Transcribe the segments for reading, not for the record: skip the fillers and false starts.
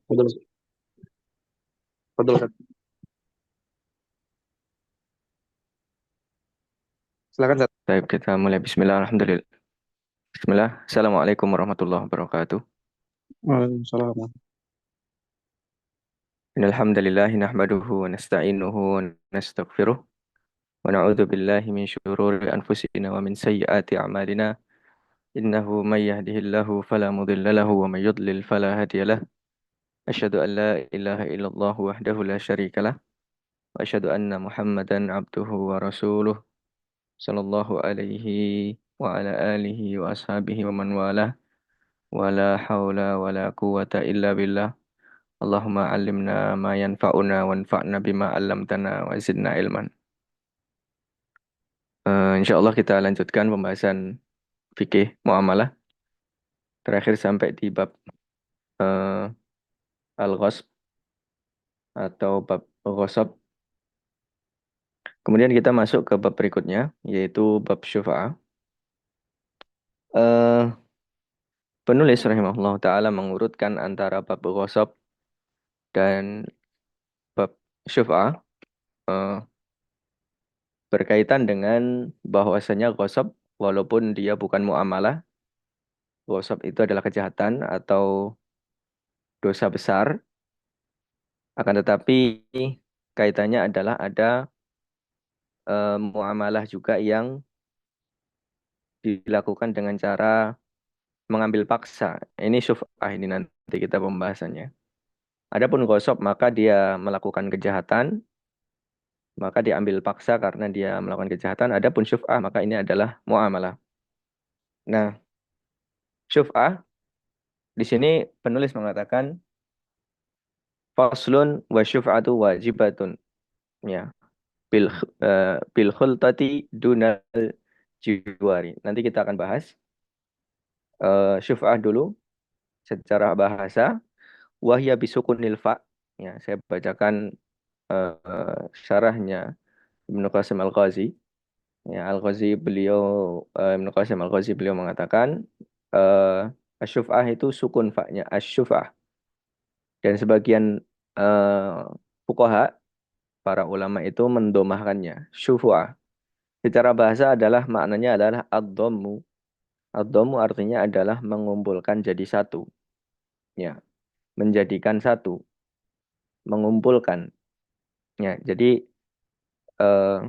Betul, betul, Ustaz. Silakan, Ustaz. Baik, kita mulai. Bismillah, alhamdulillah. Bismillah, Assalamualaikum warahmatullahi wabarakatuh. Waalaikumsalam. Innalhamdulillahi nahmaduhu wa nasta'inuhu wa nastaghfiruh wa na'udzu billahi min syururi anfusina wa min sayyiati a'malina. Innahu may yahdihillahu fala mudilla lahu wa may yudlil fala hadiya lah. Asyhadu an la ilaha illallah wahdahu la syarika lah wa asyhadu anna Muhammadan abduhu wa rasuluh sallallahu alaihi wa ala alihi wa ashabihi wa man walah wa la haula wa la quwwata illa billah. Allahumma alimna ma yanfa'una wanfa'na bima 'allamtana wa zidna ilman. Insya Allah kita lanjutkan pembahasan fikih muamalah. Terakhir sampai di bab eh, al-ghasb atau bab ghasab. Kemudian kita masuk ke bab berikutnya, yaitu bab syufa'ah. Eh, Penulis rahimahullah ta'ala mengurutkan antara bab ghasab dan bab syufa'ah eh, berkaitan dengan bahwasanya ghasab walaupun dia bukan muamalah, ghasab itu adalah kejahatan atau dosa besar, akan tetapi kaitannya adalah ada muamalah juga yang dilakukan dengan cara mengambil paksa. Ini syuf'ah, ini nanti kita pembahasannya. Adapun ghasab maka dia melakukan kejahatan, maka diambil paksa karena dia melakukan kejahatan. Adapun syuf'ah maka ini adalah muamalah. Nah, syuf'ah di sini penulis mengatakan faslun wa syuf'atu wajibatun. Ya, bil khultati dunal jiwari. Nanti kita akan bahas syuf'ah dulu secara bahasa. Wahya bisukunil fa. Ya, saya bacakan syarahnya Ibnu Qasim Al-Ghazi. Ya, Al-Ghazi beliau Ibnu Qasim Al-Ghazi beliau mengatakan asyuf'ah itu sukun fa-nya asyuf'ah. Dan sebagian eh, fuqaha, para ulama itu mendomahkannya syufu'ah. Secara bahasa adalah maknanya adalah ad-dhammu. Ad-dhammu artinya adalah mengumpulkan jadi satu. Ya, menjadikan satu, mengumpulkan. Ya, jadi eh,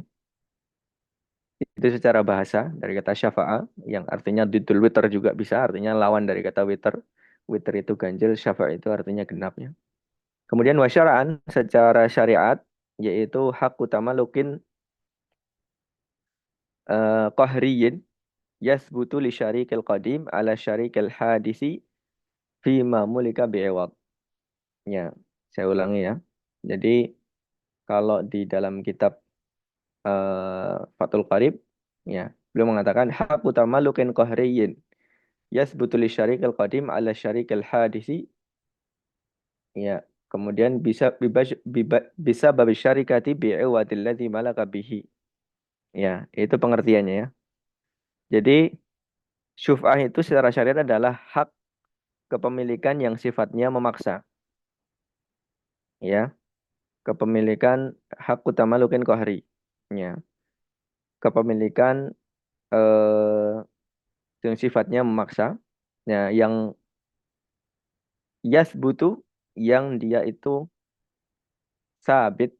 itu secara bahasa dari kata syafa'a yang artinya didul witr juga bisa, artinya lawan dari kata witr. Witr itu ganjil, syafa' itu artinya genapnya. Kemudian wasyara'an secara syariat yaitu hak utama lukin qahriyin yasbutu li syarikil qadim ala syarikil hadisi fima mulika bi'iwad. Ya, saya ulangi ya. Jadi kalau di dalam kitab Fathul Qarib, ya, beliau mengatakan hak utama lukin qahriyin yasbutu li syarikil qadim ala syarikil hadisi. Ya, kemudian bisa babi syarikati bi'iwadil ladzi malaka bihi. Ya, itu pengertiannya ya. Jadi syuf'ah itu secara syariat adalah hak kepemilikan yang sifatnya memaksa. Ya, kepemilikan hak utama lukin kohri. Ya, kepemilikan eh, yang sifatnya memaksa. Ya, yang butuh yang dia itu sabit.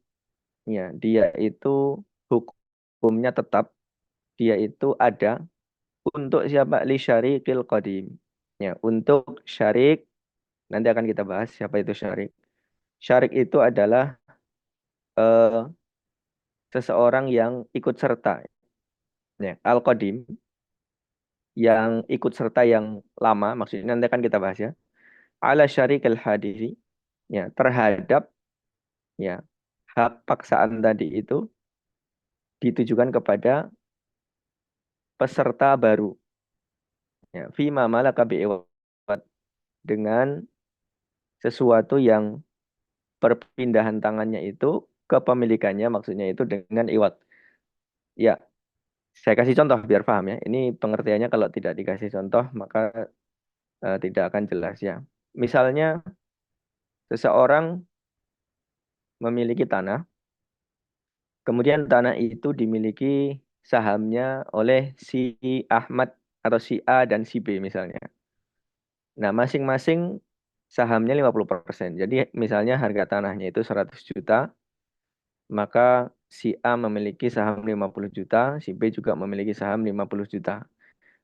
Ya, dia itu hukumnya tetap. Dia itu ada untuk siapa? Li syarikil qadim. Ya, untuk syarik, nanti akan kita bahas siapa itu syarik. Syarik itu adalah eh, seseorang yang ikut serta. Ya, al-qadim, yang ikut serta yang lama, maksudnya nanti akan kita bahas ya. Ala syarikil hadisi, ya, terhadap ya hak paksaan tadi itu ditujukan kepada peserta baru. Ya, fima malaka bi'iwad, dengan sesuatu yang perpindahan tangannya itu kepemilikannya, maksudnya itu dengan iwat. Ya, saya kasih contoh biar paham ya. Ini pengertiannya kalau tidak dikasih contoh maka tidak akan jelas ya. Misalnya seseorang memiliki tanah, kemudian tanah itu dimiliki sahamnya oleh si Ahmad atau si A dan si B misalnya. Nah, masing-masing sahamnya 50%. Jadi misalnya harga tanahnya itu 100 juta, maka si A memiliki saham 50 juta, si B juga memiliki saham 50 juta.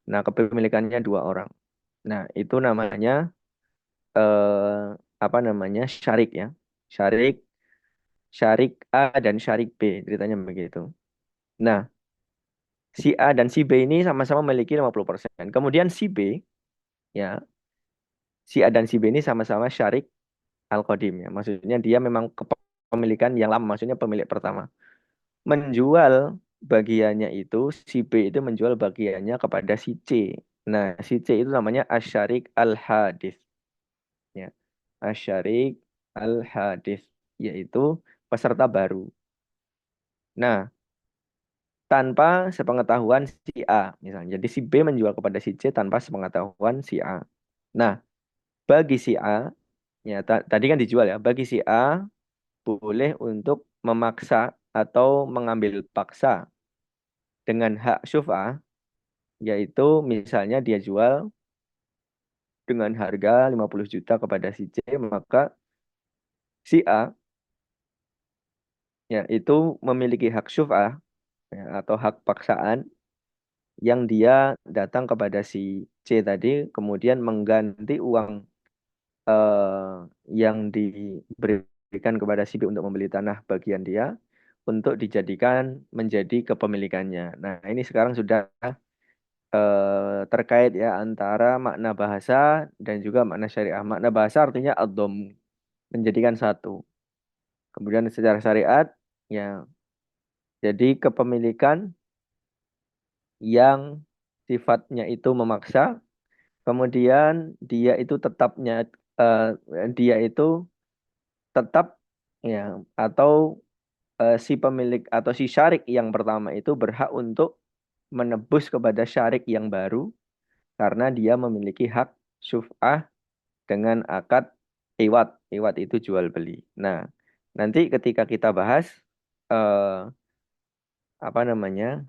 Nah, kepemilikannya dua orang. Nah, itu namanya apa namanya? Syarik ya. Syarik, syarik A dan syarik B, ceritanya begitu. Nah, si A dan si B ini sama-sama memiliki 50%. Kemudian si B, ya, si A dan si B ini sama-sama syarik al-qadim ya. Maksudnya dia memang kepemilikan yang lama, maksudnya pemilik pertama. Menjual bagiannya itu, si B itu menjual bagiannya kepada si C. Nah, si C itu namanya asyarik al-hadis. Ya. Asyarik al-hadis, yaitu peserta baru. Nah, tanpa sepengetahuan si A, misalnya. Jadi si B menjual kepada si C tanpa sepengetahuan si A. Nah, bagi si A, ya tadi kan dijual ya, bagi si A boleh untuk memaksa atau mengambil paksa dengan hak syuf'ah, yaitu misalnya dia jual dengan harga 50 juta kepada si C, maka si A ya itu memiliki hak syuf'ah ya, atau hak paksaan yang dia datang kepada si C tadi, kemudian mengganti uang yang diberikan kepada si B untuk membeli tanah bagian dia untuk dijadikan menjadi kepemilikannya. Nah, ini sekarang sudah terkait ya antara makna bahasa dan juga makna syariah. Makna bahasa artinya ad-dom, menjadikan satu. Kemudian secara syariat ya jadi kepemilikan yang sifatnya itu memaksa, kemudian eh, dia itu tetap ya atau si pemilik atau si syarik yang pertama itu berhak untuk menebus kepada syarik yang baru karena dia memiliki hak syuf'ah dengan akad iwat. Iwat itu jual beli. Nah, nanti ketika kita bahas eh, apa namanya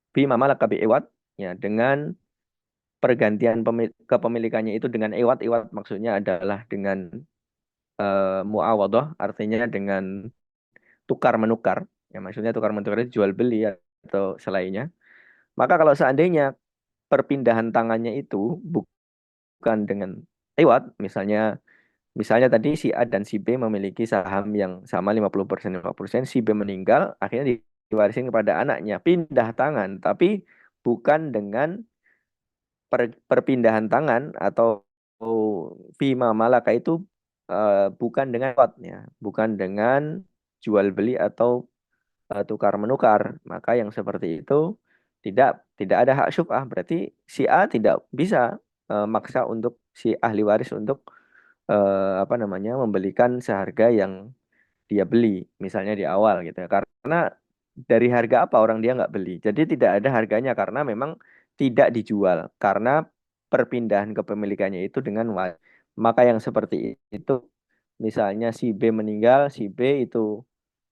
bima malaka bi iwat ya dengan pergantian kepemilikannya itu dengan iwat. Iwat maksudnya adalah dengan muawadah, artinya dengan tukar menukar. Ya maksudnya tukar menukar itu jual beli atau selainnya. Maka kalau seandainya perpindahan tangannya itu bukan dengan iwat, misalnya tadi si A dan si B memiliki saham yang sama 50%, si B meninggal, akhirnya diwarisin kepada anaknya. Pindah tangan, tapi bukan dengan perpindahan tangan atau fima malaka itu bukan dengan ya, bukan dengan jual beli atau tukar menukar. Maka yang seperti itu tidak tidak ada hak syubhah. Berarti si A tidak bisa maksa untuk si ahli waris untuk apa namanya membelikan seharga yang dia beli, misalnya di awal gitu ya. Karena dari harga apa orang dia nggak beli. Jadi tidak ada harganya karena memang tidak dijual. Karena perpindahan kepemilikannya itu dengan maka yang seperti itu, misalnya si B meninggal, si B itu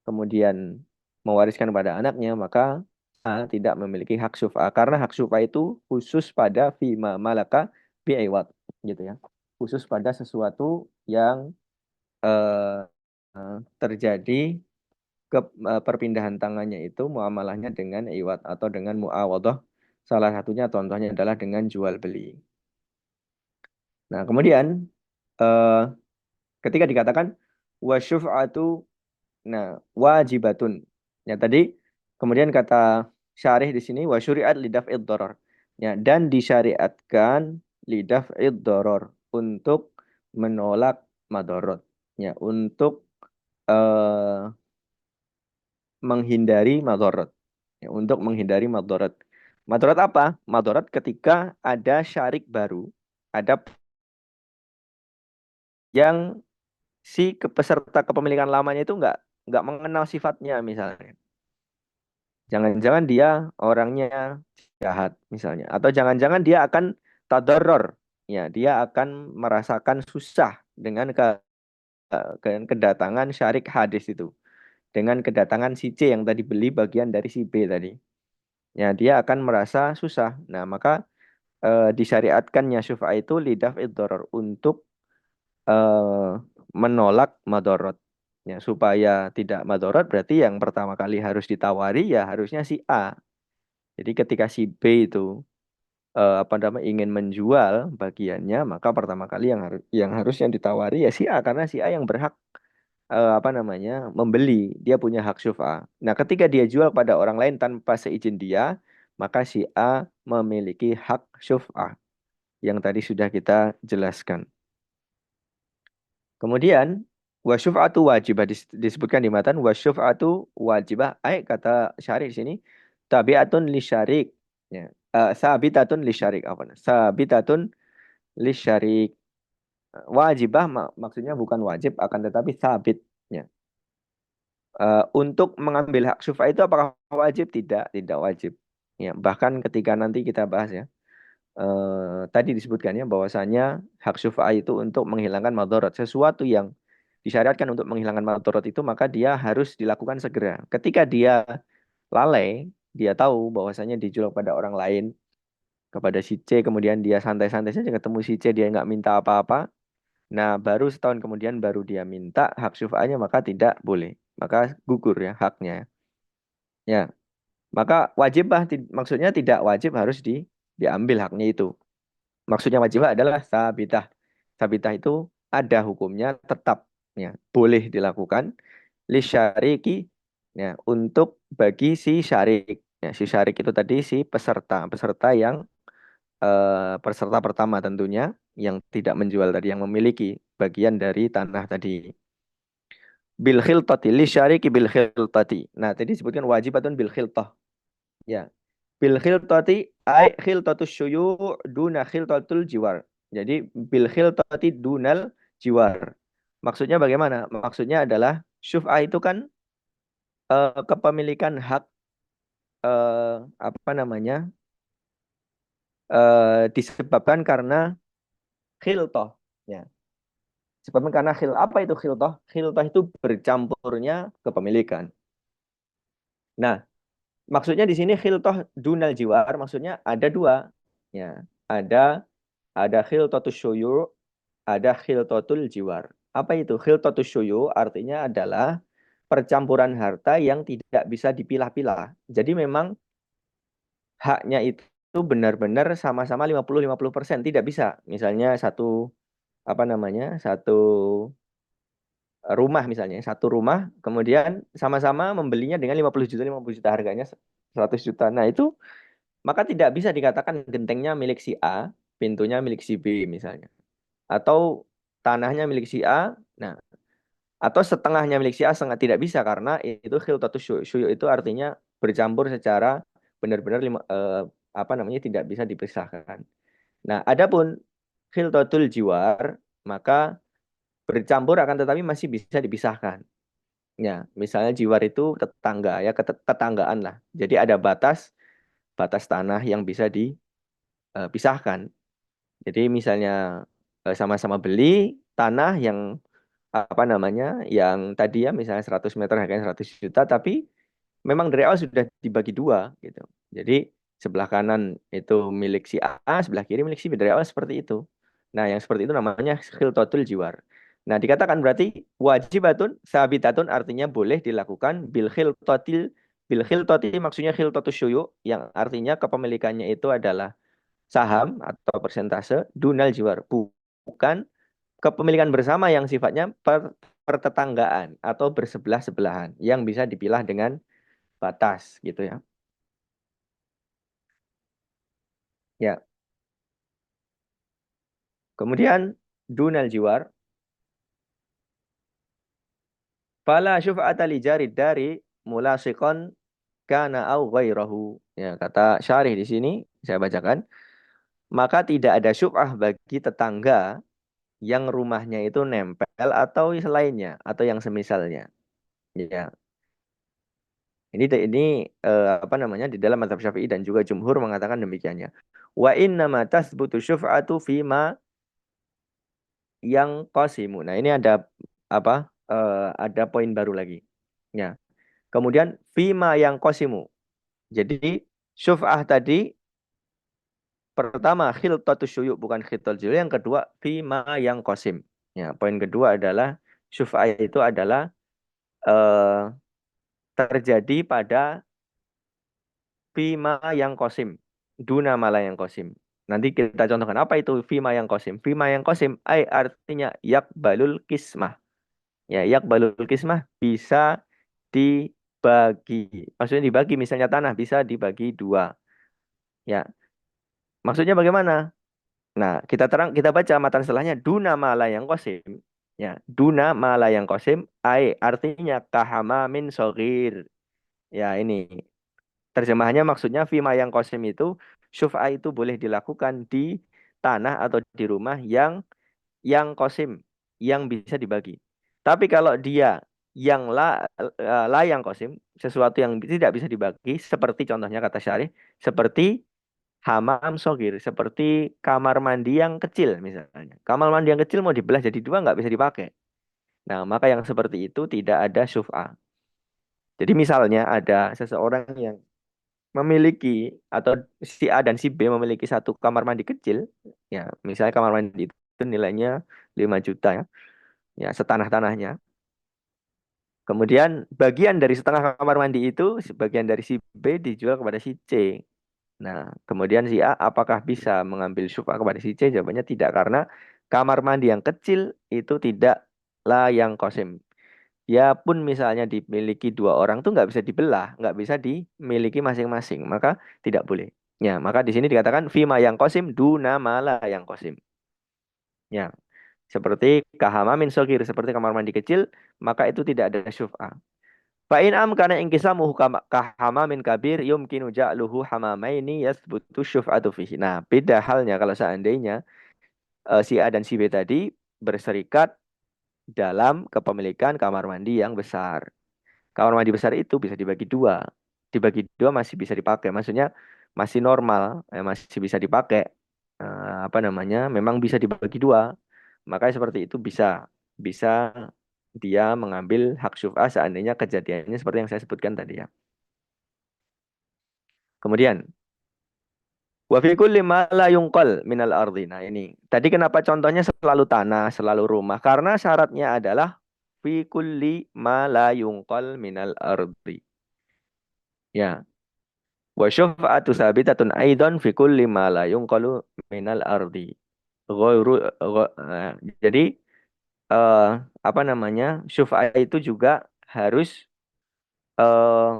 kemudian mewariskan pada anaknya, maka A tidak memiliki hak syuf'ah. Karena hak syuf'ah itu khusus pada fima malaka bi'iwat gitu ya. Khusus pada sesuatu yang eh, terjadi perpindahan tangannya itu muamalahnya dengan iwat atau dengan muawadah. Salah satunya contohnya adalah dengan jual beli. Nah, kemudian eh, ketika dikatakan wasyuf'atu nah wajibatun. Ya tadi kemudian kata syarih di sini wasyuri'at lidaf'id doror. Ya dan disyariatkan lidaf'id doror untuk menolak madorot. Ya untuk eh, menghindari madorot. Ya, untuk menghindari madorot. Madorot apa? Madorot ketika ada syarik baru, ada yang si peserta kepemilikan lamanya itu nggak mengenal sifatnya misalnya. Jangan-jangan dia orangnya jahat misalnya, atau jangan-jangan dia akan tadoror, ya dia akan merasakan susah dengan kedatangan syarik hadis itu. Dengan kedatangan si C yang tadi beli bagian dari si B tadi. Ya, dia akan merasa susah. Nah, maka disyariatkannya syuf'ah itu lidaf idoror untuk eh, menolak madorot. Ya, supaya tidak madorot berarti yang pertama kali harus ditawari ya harusnya si A. Jadi ketika si B itu apa namanya ingin menjual bagiannya, maka pertama kali yang harusnya ditawari ya si A karena si A yang berhak apa namanya membeli, dia punya hak syuf'ah. Nah, ketika dia jual pada orang lain tanpa seizin dia, maka si A memiliki hak syuf'ah yang tadi sudah kita jelaskan. Kemudian wasyuf'atu wajibah disebutkan di matan wasyuf'atu wajibah. Kata syarih di sini tabi'atun li syarik. Ya. Sabitatun li syarik apa? Sabitatun li syarik. Wajibah maksudnya bukan wajib akan tetapi sabit. Ya. Untuk mengambil hak syuf'ah itu apakah wajib? Tidak, tidak wajib. Ya, bahkan ketika nanti kita bahas ya, tadi disebutkannya bahwasanya hak syuf'ah itu untuk menghilangkan madharat. Sesuatu yang disyariatkan untuk menghilangkan madharat itu maka dia harus dilakukan segera. Ketika dia lalai, dia tahu bahwasanya dijual pada orang lain, kepada si C, kemudian dia santai-santai saja ketemu si C, dia nggak minta apa-apa. Nah, baru setahun kemudian baru dia minta hak syuf'ahnya, maka tidak boleh. Maka gugur ya haknya. Ya, maka wajibah maksudnya tidak wajib harus diambil haknya itu. Maksudnya wajibah adalah sabitah. Sabitah itu ada hukumnya tetap ya, boleh dilakukan li syariki ya, untuk bagi si syarik. Ya, si syarik itu tadi si peserta, peserta yang peserta pertama tentunya yang tidak menjual tadi yang memiliki bagian dari tanah tadi. Bil khiltati li syariki bil khiltati. Nah, tadi disebutkan wajibatun bil khiltah. Ya. Bil khiltati ai khiltatus syuyu' duna khiltatul jiwar. Jadi bil khiltati dunal jiwar. Maksudnya bagaimana? Maksudnya adalah syuf'ah itu kan kepemilikan hak apa namanya? Disebabkan karena khiltah. Ya. Disebabkan karena apa itu khiltah? Khiltah itu bercampurnya kepemilikan. Nah, maksudnya di sini khiltah dunal jiwar maksudnya ada dua. Ya, ada khiltatus syuyu', ada khiltatul jiwar. Apa itu? Khiltatus syuyu' artinya adalah percampuran harta yang tidak bisa dipilah-pilah. Jadi memang haknya itu benar-benar sama-sama 50-50%. Tidak bisa. Misalnya satu apa namanya? Satu rumah misalnya, satu rumah kemudian sama-sama membelinya dengan 50 juta harganya 100 juta. Nah, itu maka tidak bisa dikatakan gentengnya milik si A, pintunya milik si B misalnya. Atau tanahnya milik si A, nah atau setengahnya milik si A setengah tidak bisa karena itu khiltatus syuyu itu artinya bercampur secara benar-benar apa namanya tidak bisa dipisahkan. Nah, adapun khiltatul jiwar maka bercampur akan tetapi masih bisa dipisahkan. Ya, misalnya jiwar itu tetangga ya tetanggaan lah. Jadi ada batas batas tanah yang bisa dipisahkan. Jadi misalnya sama-sama beli tanah yang apa namanya yang tadi ya misalnya 100 meter harganya 100 juta tapi memang dari awal sudah dibagi dua gitu. Jadi sebelah kanan itu milik si A, sebelah kiri milik si B dari awal seperti itu. Nah, yang seperti itu namanya khiltatul jiwar. Nah, dikatakan berarti wajibatun sabitatun artinya boleh dilakukan bil khiltati maksudnya khiltatus syuyu yang artinya kepemilikannya itu adalah saham atau persentase dunal jiwar bukan kepemilikan bersama yang sifatnya pertetanggaan atau bersebelah-sebelahan yang bisa dipilah dengan batas gitu ya. Ya, kemudian dunal jiwar fala syuf'ata li jarid dari mulasiqan kana au ghairahu. Ya, kata syarih di sini saya bacakan, maka tidak ada syuf'ah bagi tetangga yang rumahnya itu nempel atau selainnya atau yang semisalnya. Ya, ini apa namanya di dalam mazhab Syafi'i dan juga jumhur mengatakan demikiannya. Wa inna ma tasbutu syuf'atu fima yang qasimu. Nah, ini ada apa? Ada poin baru lagi. Ya. Kemudian fima yang qasimu. Jadi syuf'ah tadi pertama khiltatus syuyuk bukan khiltal juyuk. Yang kedua fima yang qasim. Ya, poin kedua adalah syuf'ah itu adalah eh, terjadi pada fima yang qasim. Duna mala yang qasim. Nanti kita contohkan apa itu fima yang qasim. Fima yang qasim artinya yakbalul kismah. Ya, yakbalul kismah bisa dibagi. Maksudnya dibagi misalnya tanah bisa dibagi dua. Ya, maksudnya bagaimana? Nah, kita baca matan setelahnya duna mala yang qasim. Ya, duna mala yang qasim artinya kahama min sogir. Ya, ini terjemahannya maksudnya fima yang qasim itu syuf'a itu boleh dilakukan di tanah atau di rumah yang qasim, yang bisa dibagi. Tapi kalau dia yang la yang qasim, sesuatu yang tidak bisa dibagi, seperti contohnya kata Syarih, seperti hamam sogir, seperti kamar mandi yang kecil misalnya. Kamar mandi yang kecil mau dibelah jadi dua nggak bisa dipakai. Nah, maka yang seperti itu tidak ada syuf'a. Jadi misalnya ada seseorang yang memiliki atau si A dan si B memiliki satu kamar mandi kecil, ya misalnya kamar mandi itu nilainya 5 juta ya, ya setanah-tanahnya. Kemudian bagian dari setengah kamar mandi itu, sebagian dari si B dijual kepada si C. Nah, kemudian si A apakah bisa mengambil syuf'a kepada si C? Jawabannya tidak karena kamar mandi yang kecil itu tidaklah yang kosim. Ya pun misalnya dimiliki dua orang tuh nggak bisa dibelah, nggak bisa dimiliki masing-masing, maka tidak boleh. Ya, maka di sini dikatakan fima yang kosim duna mala yang kosim. Ya, seperti kahamamin sogir, seperti kamar mandi kecil, maka itu tidak ada syuf'a. Fa'in amkana inkisamuhu kahamamin kabir yumkinu ja'luhu hamamaini yathbutu syuf'atu fihi. Nah, beda halnya kalau seandainya si A dan si B tadi berserikat dalam kepemilikan kamar mandi yang besar. Kamar mandi besar itu bisa dibagi dua. Dibagi dua masih bisa dipakai. Maksudnya masih normal, masih bisa dipakai. Apa namanya? Memang bisa dibagi dua. Makanya seperti itu bisa bisa dia mengambil hak syuf'ah seandainya kejadiannya seperti yang saya sebutkan tadi ya. Kemudian wa fi kulli ma la yunqal minal ardi. Nah, ini. Tadi kenapa contohnya selalu tanah, selalu rumah? Karena syaratnya adalah fi kulli ma la yunqal minal ardi. Ya. Wa syuf'atu sabitatun aidan fi kulli ma la yunqalu minal ardi. Ghairu jadi eh, apa namanya? Syuf'ah itu juga harus eh,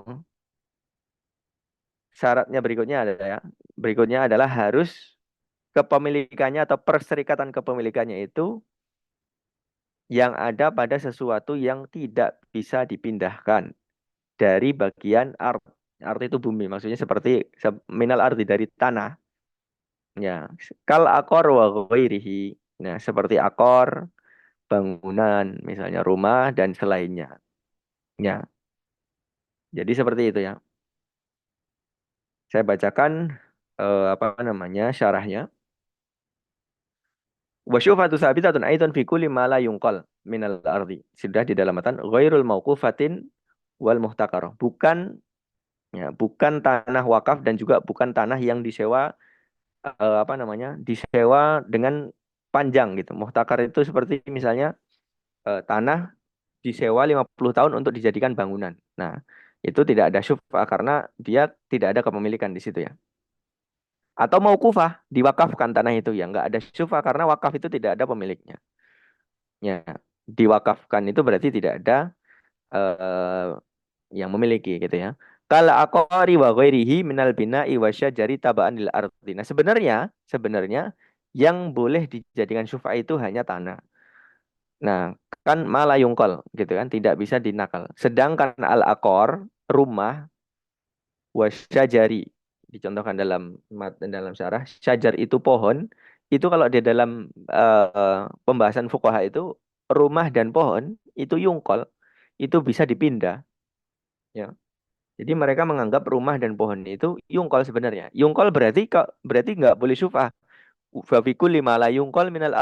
syaratnya berikutnya adalah ya. Berikutnya adalah harus kepemilikannya atau perserikatan kepemilikannya itu yang ada pada sesuatu yang tidak bisa dipindahkan dari bagian art. Art itu bumi, maksudnya seperti minal arti dari tanah. Ya, kal akor wa ghairihi. Nah, seperti akor, bangunan, misalnya rumah dan selainnya. Ya, jadi seperti itu ya. Saya bacakan apa namanya syarahnya. Wa syufatu sabitatun aidan fi kulli ma la yunqal minal ardi. Sudah di dalam matan ghairul mauqufatin wal muhtakarah. Bukan tanah wakaf dan juga bukan tanah yang disewa apa namanya? Disewa dengan panjang gitu. Muhtakar itu seperti misalnya tanah disewa 50 tahun untuk dijadikan bangunan. Nah, itu tidak ada syuf'ah karena dia tidak ada kepemilikan di situ ya. Atau mauqufah, diwakafkan tanah itu ya, nggak ada syuf'ah karena wakaf itu tidak ada pemiliknya. Ya, diwakafkan itu berarti tidak ada eh, yang memiliki gitu ya. Kala aqari wa ghairihi minal bina'i wa syajari taba'an lil ardi. Nah, sebenarnya yang boleh dijadikan syuf'ah itu hanya tanah. Nah, kan malayungkol gitu kan, tidak bisa dinakal. Sedangkan al-aqor, rumah, wasyajari, dicontohkan dalam syarah, syajar itu pohon, itu kalau di dalam pembahasan fuqaha itu, rumah dan pohon itu yungkol, itu bisa dipindah. Ya. Jadi mereka menganggap rumah dan pohon itu yungkol sebenarnya. Yungkol berarti berarti nggak boleh syuf'ah. Fa fi kulli ma la yunqal minal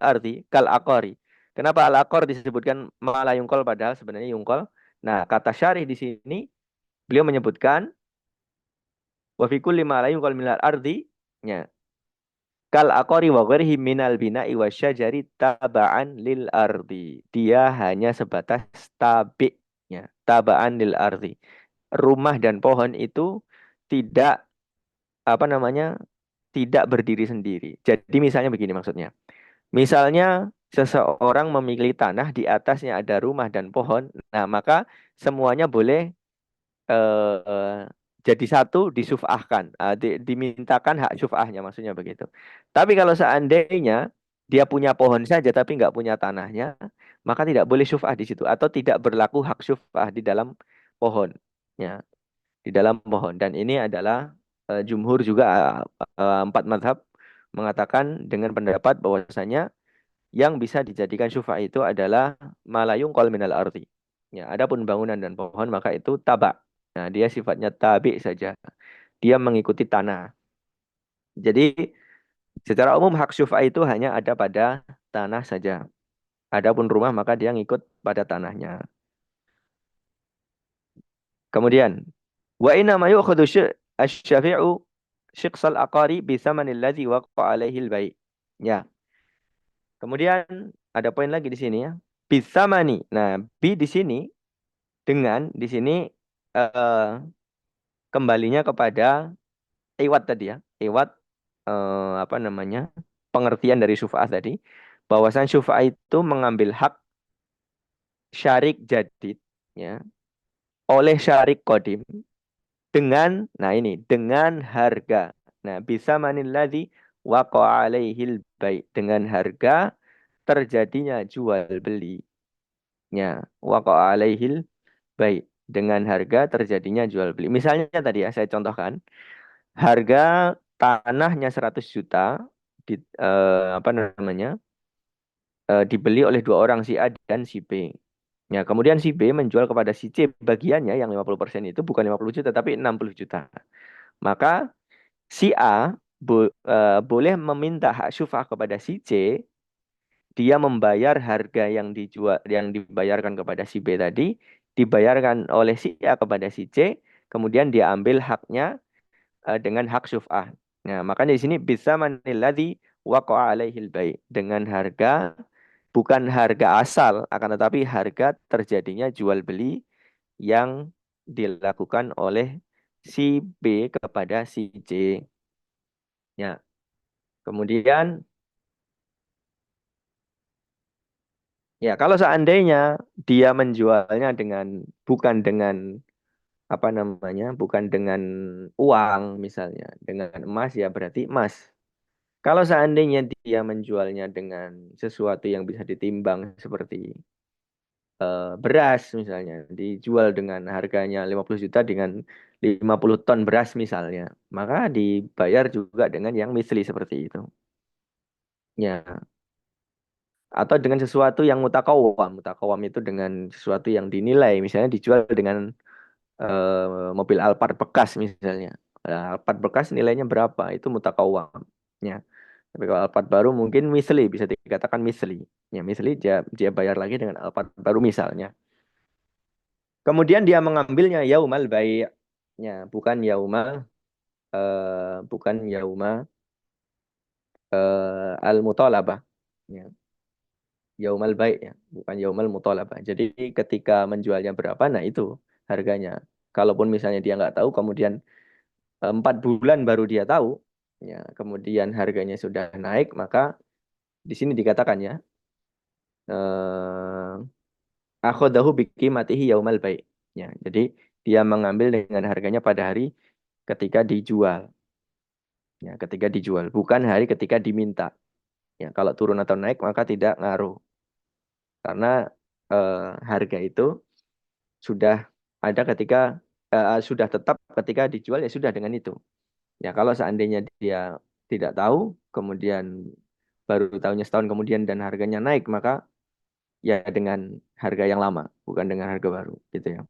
ardi kal aqari. Kenapa al aqar disebutkan ma la yunqal padahal sebenarnya yungkol? Nah, kata syarih di sini beliau menyebutkan wa fi kulli ma la yunqal minal ardi ya, kal aqari wa ghairihi minal bina'i wasyajari taba'an lil ardi. Dia hanya sebatas tabi'nya, taba'an lil ardi. Rumah dan pohon itu tidak apa namanya? Tidak berdiri sendiri. Jadi misalnya begini maksudnya. Misalnya seseorang memiliki tanah di atasnya ada rumah dan pohon, nah maka semuanya boleh eh, jadi satu disufahkan, dimintakan hak syufahnya maksudnya begitu. Tapi kalau seandainya dia punya pohon saja tapi nggak punya tanahnya, maka tidak boleh syufah di situ atau tidak berlaku hak syufah di dalam pohon. Ya, di dalam pohon. Dan ini adalah jumhur juga empat mazhab mengatakan dengan pendapat bahwasanya yang bisa dijadikan syufa itu adalah malayung kol minal arti. Ya, adapun bangunan dan pohon maka itu tabak. Nah, dia sifatnya tabi saja. Dia mengikuti tanah. Jadi secara umum hak syufa itu hanya ada pada tanah saja. Adapun rumah maka dia ngikut pada tanahnya. Kemudian wa inna ma yu'khadhu asy-syafi'u syiqsal aqari bi thamanil ladzi waqa'a alaihi al-bai'. Ya. Kemudian ada poin lagi di sini ya. Bithamani. Nah, bi di sini dengan di sini eh, kembalinya kepada iwat tadi ya. Iwat apa namanya? Pengertian dari syufa'ah tadi. Bahwasan syufa'ah itu mengambil hak syarik jadid ya oleh syarik kodim dengan nah ini dengan harga. Nah, bisa manilladzi waqa'a alaihil bai' dengan harga terjadinya jual belinya. Waqa'a alaihil bai' dengan harga terjadinya jual beli. Misalnya tadi ya saya contohkan harga tanahnya 100 juta di apa namanya? Dibeli oleh dua orang si A dan si B. Ya, kemudian si B menjual kepada si C bagiannya yang 50% itu bukan 50 juta tapi 60 juta. Maka si A boleh meminta hak syufah kepada si C, dia membayar harga yang dijual yang dibayarkan kepada si B tadi, dibayarkan oleh si A kepada si C, kemudian dia ambil haknya dengan hak syuf'ah. Nah, makanya di sini bisa manilladzi waqa'a alaihil bai' dengan harga bukan harga asal akan tetapi harga terjadinya jual beli yang dilakukan oleh si B kepada si C. Ya, kemudian ya kalau seandainya dia menjualnya dengan bukan dengan apa namanya? Bukan dengan uang misalnya, dengan emas ya berarti emas. Kalau seandainya dia menjualnya dengan sesuatu yang bisa ditimbang seperti beras misalnya, dijual dengan harganya 50 juta dengan 50 ton beras misalnya, maka dibayar juga dengan yang misli seperti itu. Ya, atau dengan sesuatu yang mutakawam. Mutakawam itu dengan sesuatu yang dinilai, misalnya dijual dengan mobil Alphard bekas misalnya. Nah, Alphard bekas nilainya berapa? Itu mutakawam. Ya. Tapi kalau Alphard baru mungkin misli, bisa dikatakan misli. Ya, misli dia bayar lagi dengan Alphard baru misalnya. Kemudian dia mengambilnya yaumal bai'. Ya, bukan yauma al mutalabah. Ya, yaumal bai' ya, bukan yaumal mutalabah. Jadi ketika menjualnya berapa, nah itu harganya. Kalaupun misalnya dia nggak tahu, kemudian 4 bulan baru dia tahu, ya, kemudian harganya sudah naik, maka di sini dikatakan ya, eh, akhadahu biqimatihi yaumal bai'. Ya, jadi dia mengambil dengan harganya pada hari ketika dijual. Ya, ketika dijual, bukan hari ketika diminta. Ya, kalau turun atau naik maka tidak ngaruh karena harga itu sudah ada ketika sudah tetap ketika dijual ya sudah dengan itu. Ya, kalau seandainya dia tidak tahu, kemudian baru tahunya setahun kemudian dan harganya naik, maka ya dengan harga yang lama, bukan dengan harga baru, gitu ya.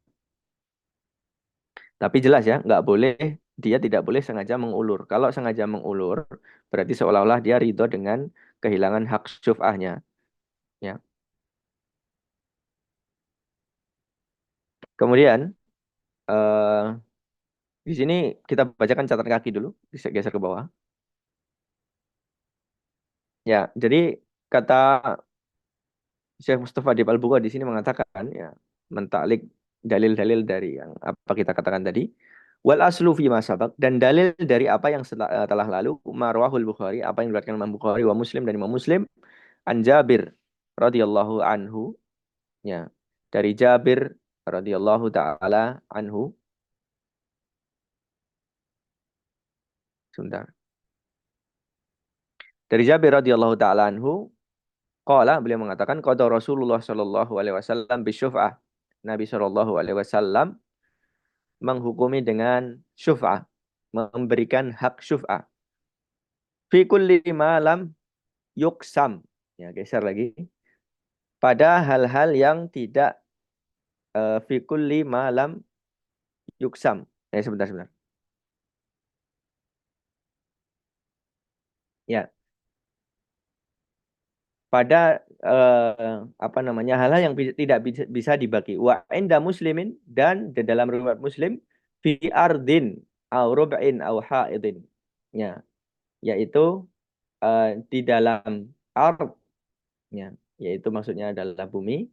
Tapi jelas ya, nggak boleh. dia tidak boleh sengaja mengulur. Kalau sengaja mengulur, berarti seolah-olah dia ridho dengan kehilangan hak syuf'ahnya. Ya. Kemudian eh, di sini kita bacakan catatan kaki dulu, bisa geser ke bawah. Ya, jadi kata Syekh Mustafa Adib Al-Bughali di sini mengatakan ya mentaklik dalil-dalil dari yang apa kita katakan tadi. Wal aslu fi ma sabaq, dan dalil dari apa yang telah lalu marwahul Bukhari, apa yang diriwayatkan Imam Bukhari wa Muslim dan Imam Muslim an Jabir radhiyallahu anhu, ya, dari Jabir radhiyallahu taala anhu. Sebentar. Dari Jabir radhiyallahu taala anhu qala, beliau mengatakan qada Rasulullah sallallahu alaihi wasallam bisyuf'ah. Nabi sallallahu alaihi wasallam menghukumi dengan syuf'ah, memberikan hak syuf'ah. Fi kulli ma lam yuksam. Ya, geser lagi. Pada hal-hal yang tidak fi kulli ma lam yuksam. Sebentar, sebentar. Ya, pada apa namanya hal-hal yang tidak bisa dibagi. Wa inda muslimin, dan di dalam riwayat Muslim fi ardin au rub'in au haidin. Ya, yaitu di dalam ard, ya, yaitu maksudnya adalah bumi.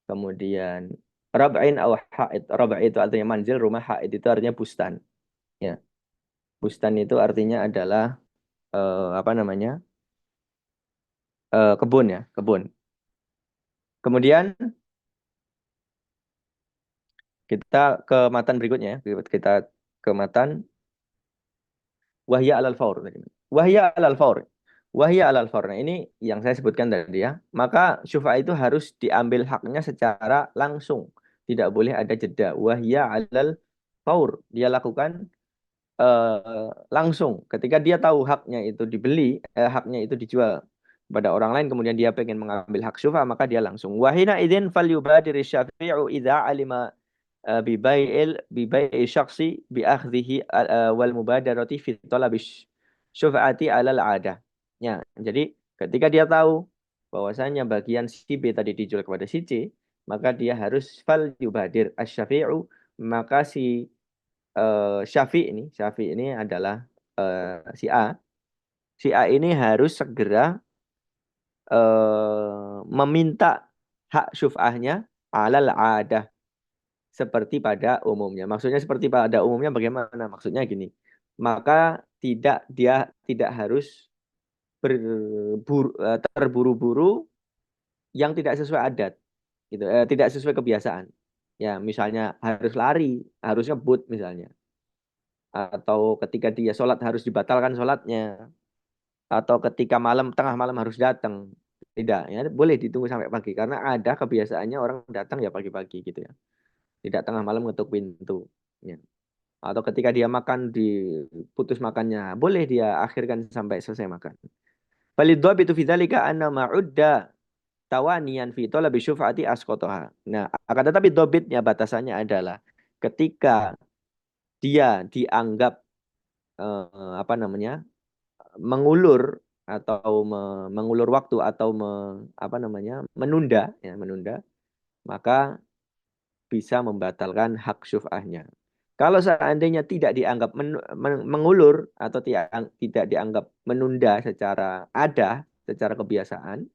Kemudian rab'in au haid. Rab' itu artinya manzil, rumah, haid itu artinya bustan. Ya, bustan itu artinya adalah apa namanya? Kebun, ya, kebun. Kemudian kita ke matan berikutnya, ya. Kita ke matan wahya alal faur. Wahya alal faur. Wahya alal faur. Nah, ini yang saya sebutkan tadi, ya. Maka syufa itu harus diambil haknya secara langsung. Tidak boleh ada jeda. Wahya alal faur. Dia lakukan langsung. Ketika dia tahu haknya itu dibeli, haknya itu dijual pada orang lain, kemudian dia pengen mengambil hak syufa, maka dia langsung. Wahina idzin falyubadir syafi'u idza alima bibai'i syakhsi bi akhdhihi wal mubadarati fi talabi syufa'ati 'alal 'adah. Ya, jadi ketika dia tahu bahwasanya bagian si B tadi dijual kepada si C, maka dia harus fal yubadir asy-syafi'u, maka si Syafi' ini adalah si A. Si A ini harus segera meminta hak syuf'ahnya alal 'adah, seperti pada umumnya. Maksudnya seperti pada umumnya bagaimana? Maksudnya gini. Maka dia tidak harus terburu-buru yang tidak sesuai adat, gitu. Tidak sesuai kebiasaan. Ya, misalnya harus lari, harus ngebut misalnya. Atau ketika dia sholat harus dibatalkan sholatnya. Atau ketika tengah malam harus datang. Tidak, ya, boleh ditunggu sampai pagi. Karena ada kebiasaannya orang datang ya pagi-pagi gitu, ya. Tidak tengah malam ngetuk pintu. Ya. Atau ketika dia makan diputus makannya, boleh dia akhirkan sampai selesai makan. Falidhab itu fidzalika anna ma'udda tawanian fi talabi syuf'ati asqataha. Nah, akan tetapi dobitnya, batasannya adalah ketika dia dianggap apa namanya? Mengulur atau mengulur waktu atau apa namanya? Menunda, ya, menunda, maka bisa membatalkan hak syuf'ahnya. Kalau seandainya tidak dianggap mengulur atau tidak dianggap menunda secara secara kebiasaan,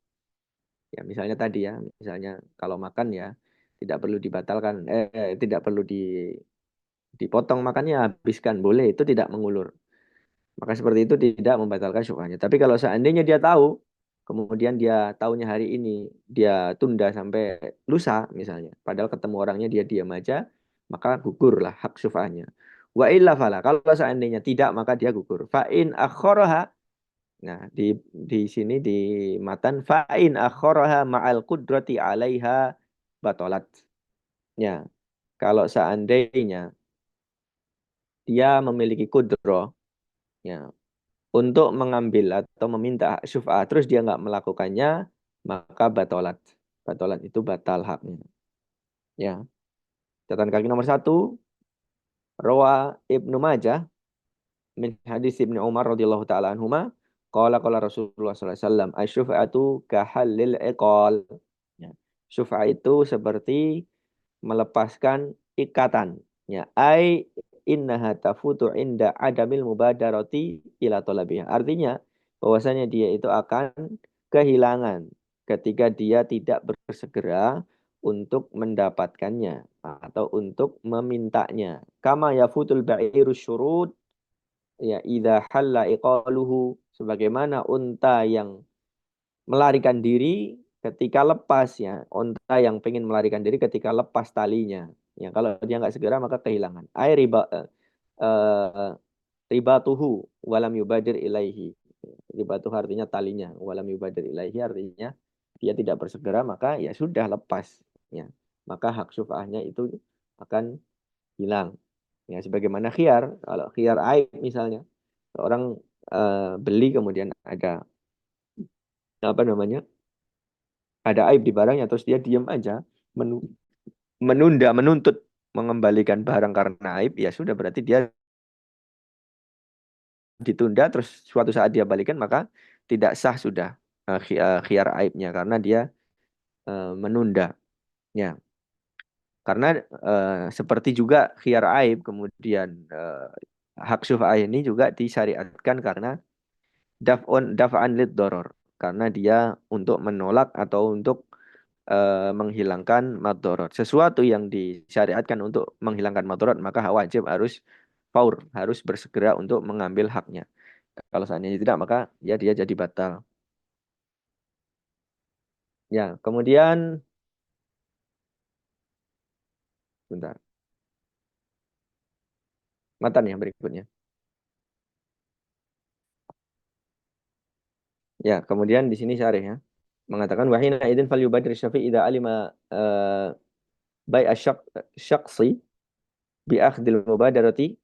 ya misalnya tadi, ya, misalnya kalau makan ya tidak perlu dibatalkan, tidak perlu dipotong makannya, habiskan, boleh, itu tidak mengulur. Maka seperti itu tidak membatalkan syubhanya. Tapi kalau seandainya dia tahu, kemudian dia tahunya hari ini, dia tunda sampai lusa misalnya, padahal ketemu orangnya dia diam aja, maka gugurlah hak syubhanya. Wa illa fala. Kalau seandainya tidak, maka dia gugur. Fa in akharaha. Nah, di sini di matan fa in akharaha ma'al qudrati 'alaiha batalat. Ya, kalau seandainya dia memiliki kudro, ya, untuk mengambil atau meminta hak syuf'ah, terus dia nggak melakukannya, maka batolat. Batolat itu batal haknya. Ya. Catatan kaki nomor 1, Rawa Ibnu Majah. min hadis Ibnu Umar radhiyallahu taala anhuma qala Rasulullah sallallahu alaihi wasallam asyfa'atu kahallil iqal. Ya. Syuf'a itu seperti melepaskan ikatan. Ya, ai innaha tafutu inda adamil mubadarati ila talabiha. Artinya bahwasanya dia itu akan kehilangan ketika dia tidak bersegera untuk mendapatkannya atau untuk memintanya. Kama yafutul ba'iru syurud ya idza halla iqaluhu, sebagaimana unta yang melarikan diri ketika lepas, ya unta yang pengen melarikan diri ketika lepas talinya, ya kalau dia nggak segera maka kehilangan ai eh, ribatuhu walam yubadir ilaihi. Ribatuhu artinya talinya, walam yubadir ilaihi artinya dia tidak bersegera maka ya sudah lepas, ya maka hak syufahnya itu akan hilang. Ya, sebagaimana khiyar, kalau khiyar aib misalnya, orang beli kemudian ada apa namanya, ada aib di barangnya, terus dia diam aja, menu- menunda, menuntut mengembalikan barang karena aib, ya sudah berarti dia ditunda, terus suatu saat dia balikan maka tidak sah sudah khiyar aibnya karena dia menunda. Ya, karena seperti juga khiyar aib, kemudian hak syuf'ah ini juga disyariatkan karena daf'an lid doror, karena dia untuk menolak atau untuk menghilangkan madorot. Sesuatu yang disyariatkan untuk menghilangkan madorot maka wajib harus faur, harus bersegera untuk mengambil haknya. Kalau seandainya tidak maka ya dia jadi batal. Ya, kemudian bentar. Matan yang berikutnya. Ya, kemudian di sini syarih ya. Mengatakan wahina idin fal yubadir syafi'i idza alima bai asyaksi bi akhdil mubadarati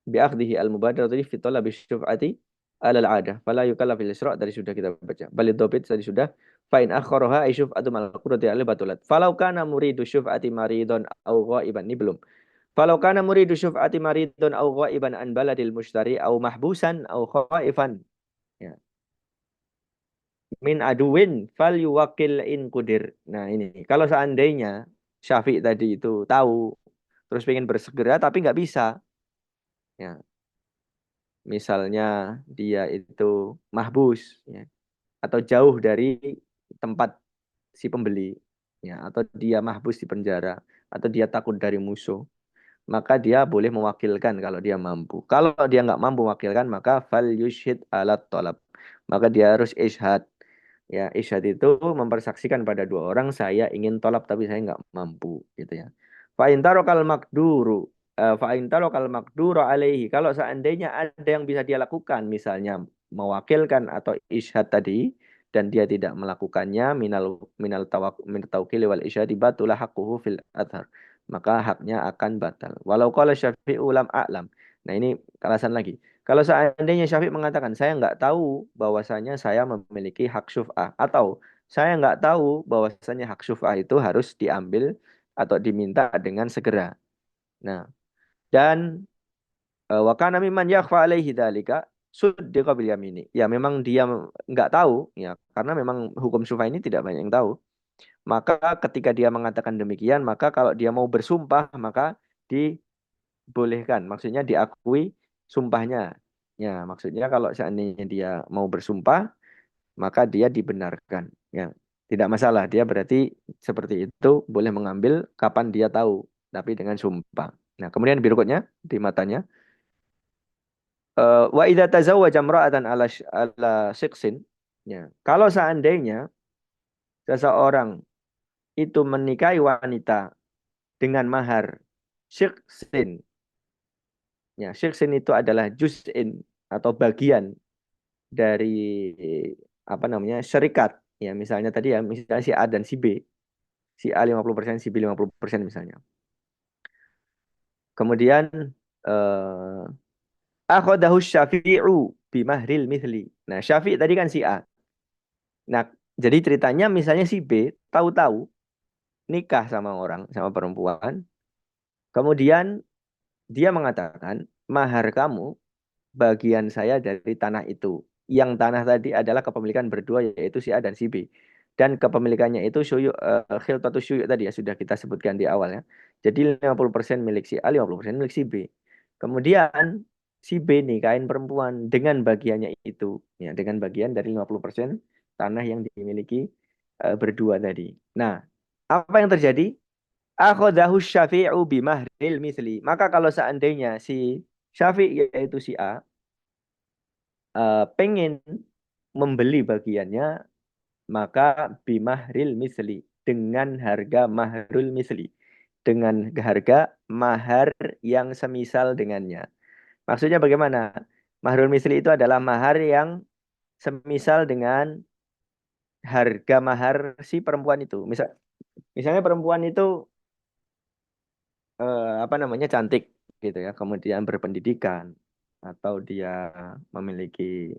bi akhdihi al mubadarati fi talabi syuf'ati ala al adah fala yukallaf bil isra', tadi sudah kita baca. Balid dobit tadi sudah. Fa in akharaha ay syuf'atu mal qurrati al batulat falau kana muridu syuf'ati maridun au ghaiban, ini belum. Falau kana muridu syuf'ati maridun au ghaiban an baladil mushtari au mahbusan au khaifan, ya, min aduwin fal yuwakil in kudir. Nah ini kalau seandainya Syafiq tadi itu tahu terus pengen bersegera tapi nggak bisa, ya misalnya dia itu mahbus, ya, atau jauh dari tempat si pembeli, ya atau dia mahbus di penjara, atau dia takut dari musuh, maka dia boleh mewakilkan kalau dia mampu. Kalau dia nggak mampu mewakilkan maka fal yushhid alat tolab, maka dia harus ishad. Ya, isyad itu mempersaksikan pada dua orang, saya ingin tolak tapi saya nggak mampu, gitu ya. Fa'in tarokal makduru, fa'in tarokal makduru alaihi. Kalau seandainya ada yang bisa dia lakukan, misalnya mewakilkan atau isyad tadi, dan dia tidak melakukannya, min taukili wal isyadi batulah haqquhu fil adhar. Maka haknya akan batal. Walau qala syafi'u lam a'lam. Nah ini alasan lagi. Kalau seandainya Syafiq mengatakan, saya nggak tahu bahwasanya saya memiliki hak syuf'ah, atau saya nggak tahu bahwasanya hak syuf'ah itu harus diambil atau diminta dengan segera. Nah, dan wa kana mimman yakhfa alaihi dzalika suddiqa bil yamini. Ya memang dia nggak tahu, ya karena memang hukum syuf'ah ini tidak banyak yang tahu. Maka ketika dia mengatakan demikian, maka kalau dia mau bersumpah maka dibolehkan, maksudnya diakui sumpahnya. Ya, maksudnya kalau seandainya dia mau bersumpah, maka dia dibenarkan. Ya, tidak masalah. Dia berarti seperti itu boleh mengambil kapan dia tahu, tapi dengan sumpah. Nah, kemudian berikutnya di matanya, wa idza tazawwaja imra'atan ala siksin. Ya, kalau seandainya seseorang itu menikahi wanita dengan mahar siksin. Ya, siksin itu adalah juz'in atau bagian dari apa namanya syarikat, ya misalnya tadi ya misalnya si A dan si B, si A 50%, si B 50% misalnya, kemudian eh akhadahu syafi'u bimahril mithli. Nah Syafi' tadi kan si A, nah jadi ceritanya misalnya si B tahu-tahu nikah sama orang, sama perempuan, kemudian dia mengatakan mahar kamu bagian saya dari tanah itu. Yang tanah tadi adalah kepemilikan berdua yaitu si A dan si B. Dan kepemilikannya itu khiltatus syuyu' tadi ya sudah kita sebutkan di awal ya. Jadi 50% milik si A, 50% milik si B. Kemudian si B nih kain perempuan dengan bagiannya itu ya dengan bagian dari 50% tanah yang dimiliki berdua tadi. Nah, apa yang terjadi? Akhadahu syafi'u bimahril misli. Maka kalau seandainya si Syafi' yaitu si A pengen membeli bagiannya, maka bimahril misli dengan harga mahrul misli. Dengan harga mahar yang semisal dengannya. Maksudnya bagaimana? Mahrul misli itu adalah mahar yang semisal dengan harga mahar si perempuan itu. Misalnya perempuan itu apa namanya cantik gitu ya, kemudian berpendidikan atau dia memiliki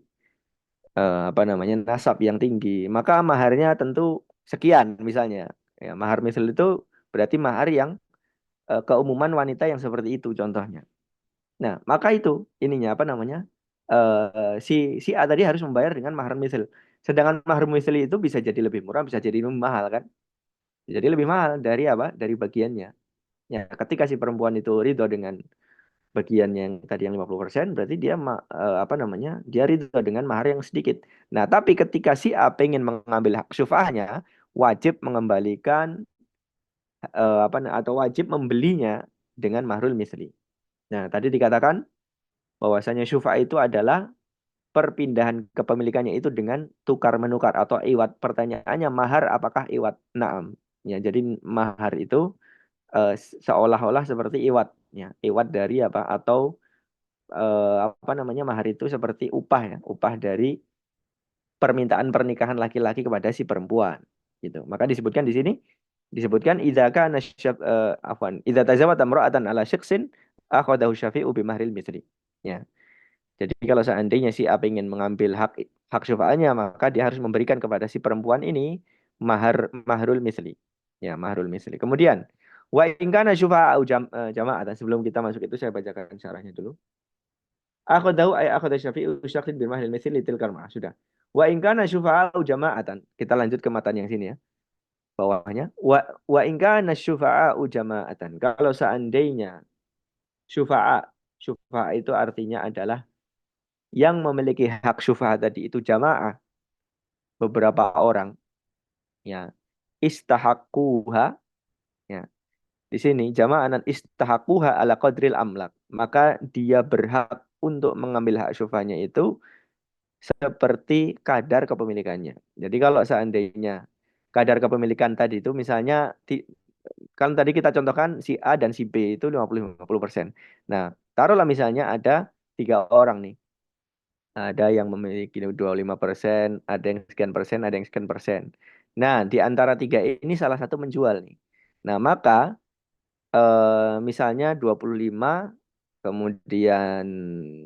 apa namanya nasab yang tinggi, maka maharnya tentu sekian misalnya. Ya, mahar misal itu berarti mahar yang keumuman wanita yang seperti itu contohnya. Nah, maka itu ininya apa namanya? Si si A tadi harus membayar dengan mahar misal. Sedangkan mahar misal itu bisa jadi lebih murah, bisa jadi lebih mahal kan? Jadi lebih mahal dari apa? Dari bagiannya. Ya, ketika si perempuan itu ridho dengan bagian yang tadi yang 50%, berarti dia apa namanya? Dia ridho dengan mahar yang sedikit. Nah, tapi ketika si A pengen mengambil hak syufahnya, wajib mengembalikan atau wajib membelinya dengan mahrul misli. Nah, tadi dikatakan bahwasanya syufah itu adalah perpindahan kepemilikannya itu dengan tukar menukar atau iwat. Pertanyaannya mahar apakah iwat? Naam. Ya, jadi mahar itu seolah-olah seperti iwat ya, iwat dari apa atau apa namanya mahar itu seperti upah ya, upah dari permintaan pernikahan laki-laki kepada si perempuan gitu. Maka disebutkan di sini disebutkan idza kana afwan idza tazawwata imra'atan ala syakhsin akhadahu syafi'u bi mahril misri. Ya. Jadi kalau seandainya si A ingin mengambil hak syufa'anya maka dia harus memberikan kepada si perempuan ini mahrul misli. Ya, mahrul misli. Kemudian wa in kana syufa'u jama'atan sebelum kita masuk itu saya bacakan syarahnya dulu. Akhadahu ay akhadha syafi'u syakhsin bil mahril misli tilkal ma'ah. Sudah. Wa in kana syufa'u jama'atan. Kita lanjut ke matan yang sini ya. Bawahnya. Wa in kana syufa'u jama'atan. Kalau seandainya syufa'a itu artinya adalah yang memiliki hak syufa'ah tadi itu jamaah beberapa orang ya istahaquha ya di sini jamaah dan istahaquha ala qadril amlak maka dia berhak untuk mengambil hak syufahnya itu seperti kadar kepemilikannya. Jadi kalau seandainya kadar kepemilikan tadi itu misalnya kan tadi kita contohkan si A dan si B itu 50-50%. Nah, taruhlah misalnya ada 3 orang nih. Ada yang memiliki 25%, ada yang sekian persen, ada yang sekian persen. Nah, di antara tiga ini salah satu menjual nih. Nah, maka misalnya 25, kemudian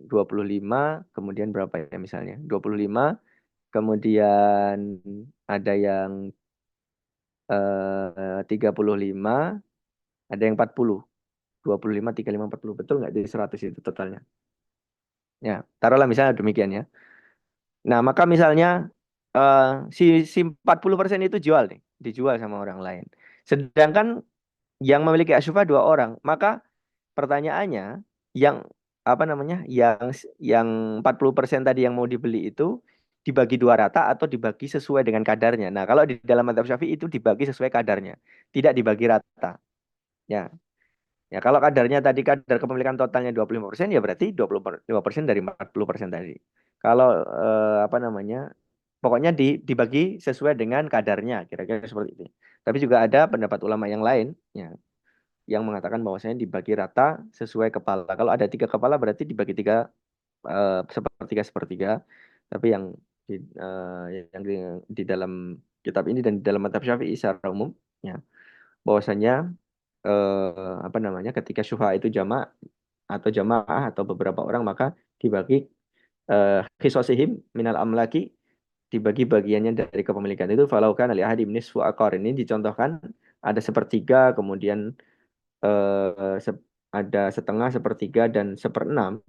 25, kemudian berapa ya misalnya? 25, kemudian ada yang 35, ada yang 40. 25, 35, 40. Betul nggak jadi 100 itu totalnya? Ya, taruhlah misalnya demikian ya. Nah, maka misalnya eh, si 40% itu jual nih, dijual sama orang lain. Sedangkan yang memiliki asyufa 2 orang, maka pertanyaannya yang apa namanya? Yang 40% tadi yang mau dibeli itu dibagi 2 rata atau dibagi sesuai dengan kadarnya. Nah, kalau di dalam madzhab Syafi'i itu dibagi sesuai kadarnya, tidak dibagi rata. Ya. Ya, kalau kadarnya tadi kadar kepemilikan totalnya 25%, ya berarti 25% dari 40% tadi. Kalau apa namanya? Pokoknya dibagi sesuai dengan kadarnya, kira-kira seperti itu. Tapi juga ada pendapat ulama yang lain, ya, yang mengatakan bahwasanya dibagi rata sesuai kepala. Kalau ada 3 kepala berarti dibagi tiga sepertiga sepertiga. Tapi di, yang di dalam kitab ini dan di dalam mazhab Syafi'i secara umum, ya, bahwasanya apa namanya ketika syufa itu atau jamaah atau beberapa orang maka dibagi qisasihim minal amlaki dibagi bagiannya dari kepemilikan itu falau kana li ahadim nisfu aqar ini dicontohkan ada sepertiga kemudian ada setengah sepertiga dan seperenam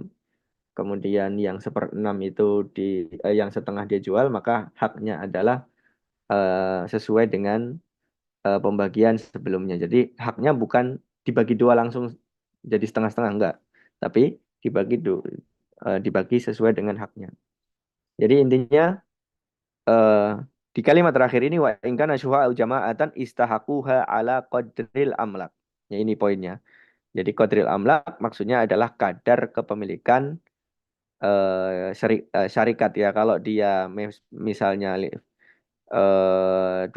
kemudian yang seperenam itu yang setengah dia jual, maka haknya adalah sesuai dengan pembagian sebelumnya. Jadi haknya bukan dibagi dua langsung jadi setengah-setengah, enggak, tapi dibagi sesuai dengan haknya. Jadi intinya eh, di kalimat terakhir ini wa in kana syuha'u jama'atan istahaquha ala qadril amlak. Ya, ini poinnya. Jadi qadril amlak maksudnya adalah kadar kepemilikan syarikat ya. Kalau dia misalnya 25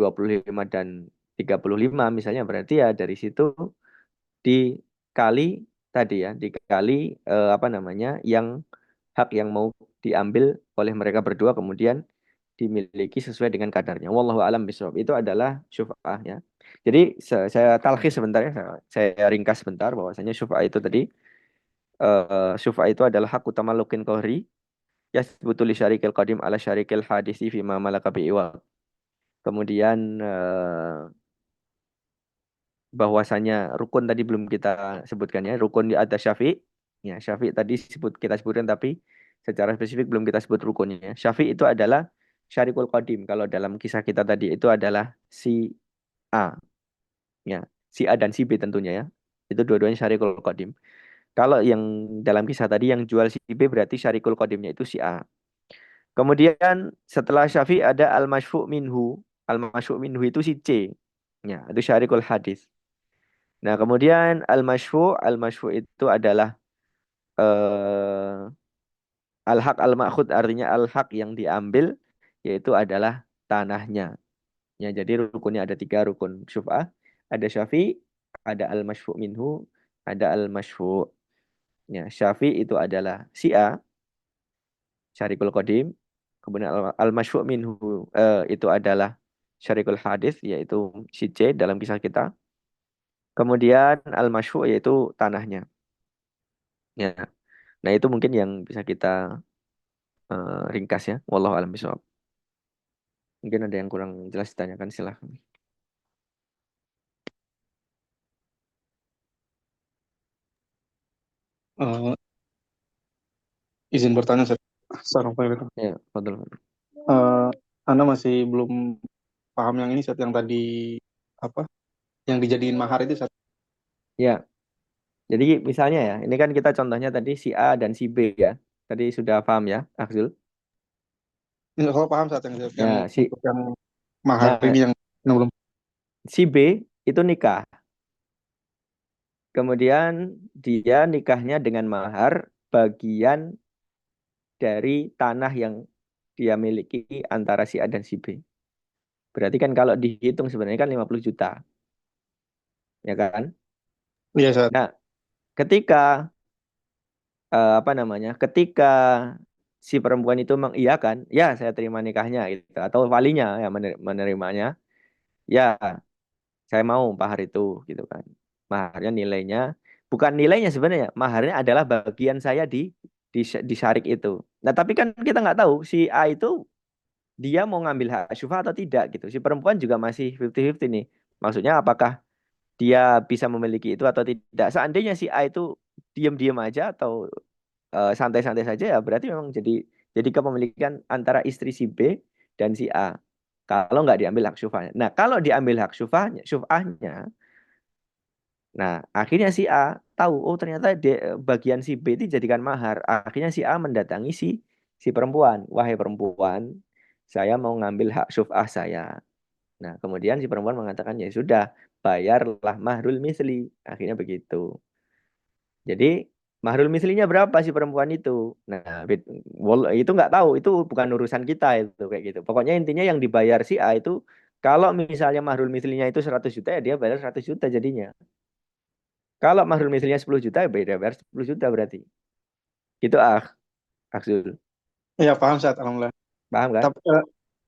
dan 35 misalnya, berarti ya dari situ dikali tadi ya, dikali apa namanya, hak yang mau diambil oleh mereka berdua kemudian dimiliki sesuai dengan kadarnya. Wallahu alam bishawab. Itu adalah syuf'ah ya. Jadi saya talkhis sebentar ya, saya ringkas sebentar bahwasanya syuf'ah itu tadi syuf'ah itu adalah hak utamalukin kohri yasbutu li syarikil qadim ala syarikil hadisi fima malaka bi'iwad. Kemudian bahwasanya rukun tadi belum kita sebutkan ya, rukun ada syafi'. Ya, syafi' tadi kita sebutkan tapi secara spesifik belum kita sebut rukunnya. Syafi' itu adalah syarikul qadim. Kalau dalam kisah kita tadi itu adalah si A, ya. Si A dan si B tentunya ya. Itu dua-duanya syarikul qadim. Kalau yang dalam kisah tadi yang jual si B berarti syarikul qadimnya itu si A. Kemudian setelah syafi' ada al-masyfu' minhu. Al-masyfu' minhu itu si C. Ya, itu syarikul hadis. Nah, kemudian al-masyfu' itu adalah eh, al-haq al-ma'khud, artinya al-haq yang diambil yaitu adalah tanahnya. Ya, jadi rukunnya ada tiga rukun syuf'ah, ada syafi', ada al-masyfu' minhu, ada al-masyfu'. Ya, syafi' itu adalah si A, syarikul qadim. Kemudian al-masyfu' minhu itu adalah syarikul hadis yaitu si C dalam kisah kita. Kemudian al-masyfu' yaitu tanahnya. Ya. Nah, itu mungkin yang bisa kita ringkas ya. Wallahu a'lam bishawab. Mungkin ada yang kurang jelas ditanyakan, silahkan. Eh, izin bertanya, Ustaz. Assalamualaikum. Ya, fadhol. Eh, Anda masih belum paham yang ini, Ustaz, yang tadi apa? Yang dijadiin mahar itu, Ustaz. Ya, jadi misalnya ya, ini kan kita contohnya tadi si A dan si B ya. Tadi sudah paham ya, Akzul? Ini kalau paham, Ustaz, yang Ya, untuk yang mahar nah, ini yang belum. si B itu nikah. Kemudian dia nikahnya dengan mahar bagian dari tanah yang dia miliki antara si A dan si B. Berarti kan kalau dihitung sebenarnya kan 50 juta, ya kan? Iya, Ustaz. Nah, ketika apa namanya? Ketika si perempuan itu mengiyakan, ya saya terima nikahnya gitu, atau walinya yang menerimanya, ya saya mau mahar itu gitu kan. Maharnya nilainya bukan nilainya sebenarnya, maharnya adalah bagian saya di syarik itu. Nah, tapi kan kita nggak tahu si A itu dia mau ngambil hak syufah atau tidak gitu. Si perempuan juga masih 50-50 nih. Maksudnya apakah dia bisa memiliki itu atau tidak. Seandainya si A itu diam-diam aja atau santai-santai saja ya berarti memang jadi kepemilikan antara istri si B dan si A. Kalau nggak diambil hak syufahnya. Nah, kalau diambil hak syufahnya, nah akhirnya si A tahu, oh ternyata bagian si B itu dijadikan mahar. Akhirnya si A mendatangi si perempuan. Wahai perempuan, saya mau ngambil hak syufah saya. Nah, kemudian si perempuan mengatakan, ya sudah, bayarlah mahrul misli. Akhirnya begitu. Jadi mahrul mislinya berapa si perempuan itu? Nah, itu nggak tahu, itu bukan urusan kita itu kayak gitu. Pokoknya intinya yang dibayar si A itu kalau misalnya mahrul mislinya itu 100 juta ya dia bayar 100 juta jadinya. Kalau mahrul mislinya 10 juta ya dia bayar 10 juta berarti. Gitu Aksul. Iya, paham, Ustaz. Alhamdulillah. Paham kan? Tapi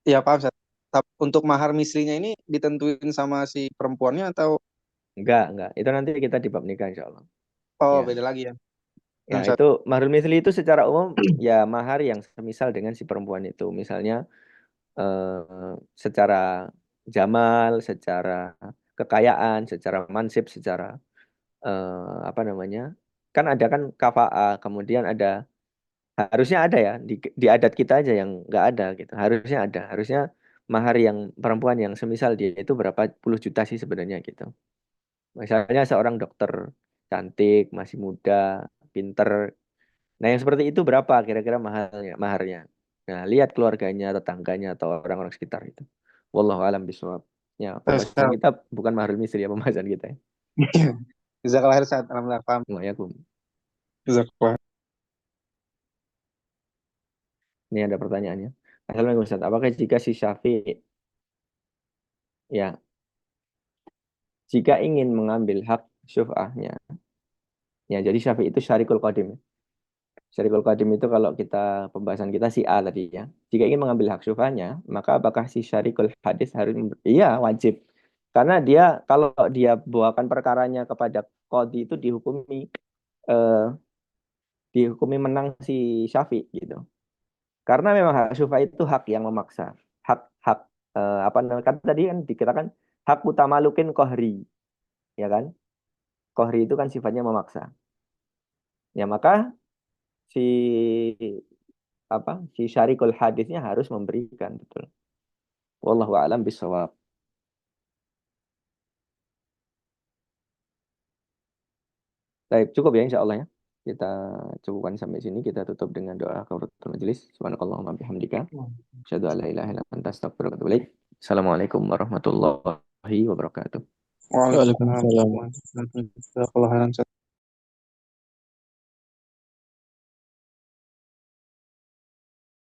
iya, paham, Ustaz. Tapi untuk mahar mislinya ini ditentuin sama si perempuannya atau Enggak. Itu nanti kita di bab nikah insya Allah. oh Ya. beda lagi ya? Ya, Nah, Ustaz. itu mahrul misli itu secara umum ya mahar yang semisal dengan si perempuan itu. Misalnya secara jamal, secara kekayaan, secara mansib, secara apa namanya? Kan ada kan kafa'ah, kemudian ada Harusnya ada ya di adat kita aja yang nggak ada gitu. Harusnya ada. Harusnya mahar yang perempuan yang semisal dia itu berapa puluh juta sih sebenarnya gitu. Misalnya seorang dokter cantik, masih muda, pinter. Nah, yang seperti itu berapa kira-kira maharnya? Nah, lihat keluarganya, tetangganya, atau orang-orang sekitar itu. Wallahu alam bishawab. Ya, pembahasan Siap. kita bukan maharul misri ya pembahasan kita ya. Jazakallah khair Ustaz. Alhamdulillah paham. Waalaikum. Jazakallah. Ini ada pertanyaannya. Assalamualaikum Ustaz. Apakah jika si Syafi'i ya, jika ingin mengambil hak syuf'ahnya, ya jadi Syafi'i itu syarikul qadim. Syarikul qadim itu kalau kita pembahasan kita si A tadi ya. Jika ingin mengambil hak syuf'ahnya, maka apakah si syarikul hadis harus iya wajib. Karena dia kalau dia bawakan perkaranya kepada qadi itu eh, dihukumi menang si Syafi'i gitu. Karena memang hak syuf'ah itu hak yang memaksa. Hak hak apa namanya? Kan tadi kan dikatakan hak utama lukin kohri, ya kan? Kohri itu kan sifatnya memaksa. Ya maka si si syarikul hadisnya harus memberikan betul. Wallahu a'lam bishawab. Baik, cukup ya insya Allah ya. Kita cukupkan sampai sini. Kita tutup dengan doa kafaratul majelis. Subhanakallahumma bihamdika. Asyhadu an la ilaha illa anta astaghfiruka wa atubu ilaik. Assalamualaikum warahmatullahi wabarakatuh. Waalaikumsalam Waalaikumsalam. warahmatullahi wabarakatuh. Jazakallah khairan Ustaz.